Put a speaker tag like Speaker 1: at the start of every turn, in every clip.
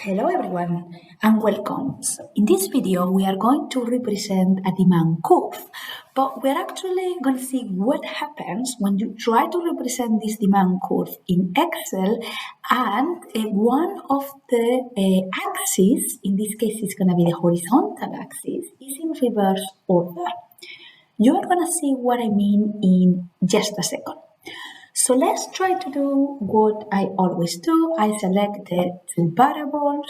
Speaker 1: Hello everyone and welcome. So in this video we are going to represent a demand curve, but we're actually going to see what happens when you try to represent this demand curve in Excel and one of the axes, in this case it's going to be the horizontal axis, is in reverse order. You are going to see what I mean in just a second. So let's try to do what I always do. I select the two variables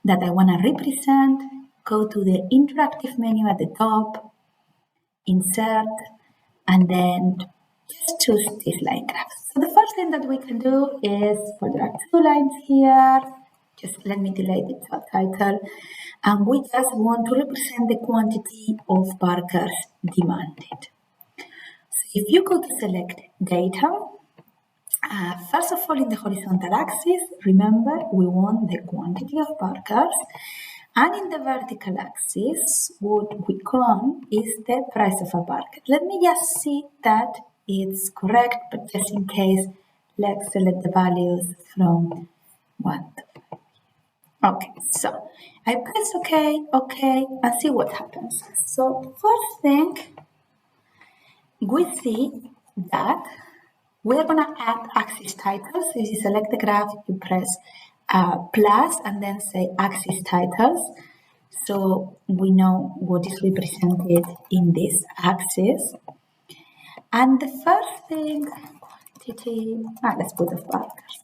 Speaker 1: that I want to represent, go to the interactive menu at the top, insert, and then just choose this line graph. So the first thing that we can do is, there are two lines here, just let me delete the subtitle, and we just want to represent the quantity of burgers demanded. If you go to select data, first of all in the horizontal axis, remember we want the quantity of burgers, and in the vertical axis, what we want is the price of a burger. Let me just see that it's correct, but just in case, let's select the values from 1 to 5. Okay, so I press OK, and see what happens. So first thing, we see that we're going to add axis titles. So you select the graph, you press plus and then say axis titles. So we know what is represented in this axis. And the first thing, quantity, let's put the burgers.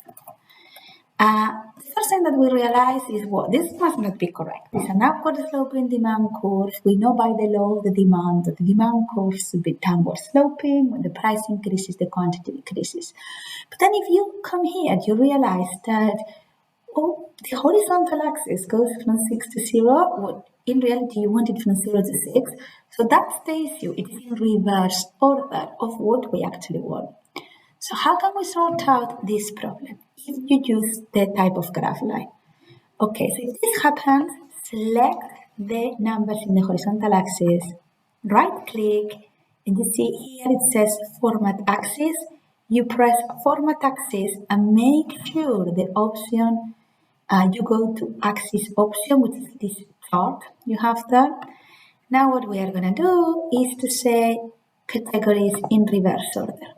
Speaker 1: The first thing that we realize is what this must not be correct. It's an upward sloping demand curve. We know by the law of the demand that the demand curve should be downward sloping. When the price increases, the quantity decreases. But then if you come here, you realize that the horizontal axis goes from 6 to 0. Well, in reality, you want it from 0 to 6. So that stays you. It is in reverse order of what we actually want. So how can we sort out this problem if you use the type of graph line? Okay, so if this happens, select the numbers in the horizontal axis, right click, and you see here it says format axis. You press format axis and make sure the option, you go to axis option, which is this chart you have there. Now what we are going to do is to say categories in reverse order.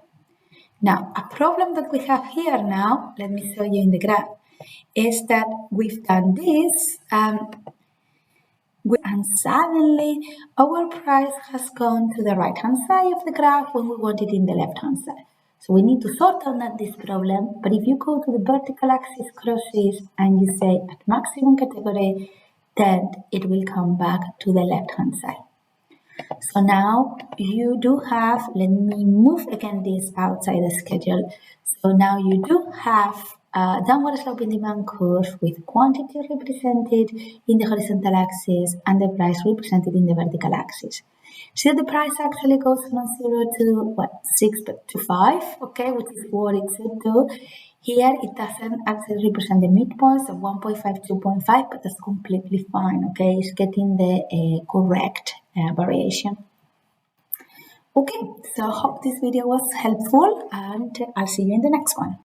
Speaker 1: Now, a problem that we have here now, let me show you in the graph, is that we've done this, and suddenly our price has gone to the right-hand side of the graph when we want it in the left-hand side. So we need to sort out this problem, but if you go to the vertical axis crosses and you say at maximum category, then it will come back to the left-hand side. So now you do have, let me move again this outside the schedule. So now you do have a downward sloping demand curve with quantity represented in the horizontal axis and the price represented in the vertical axis. So the price actually goes from 0 to 6 to 5, okay, which is what it should do. Here it doesn't actually represent the midpoints of 1.5, 2.5, but that's completely fine, okay? It's getting the correct variation. Okay, so I hope this video was helpful and I'll see you in the next one.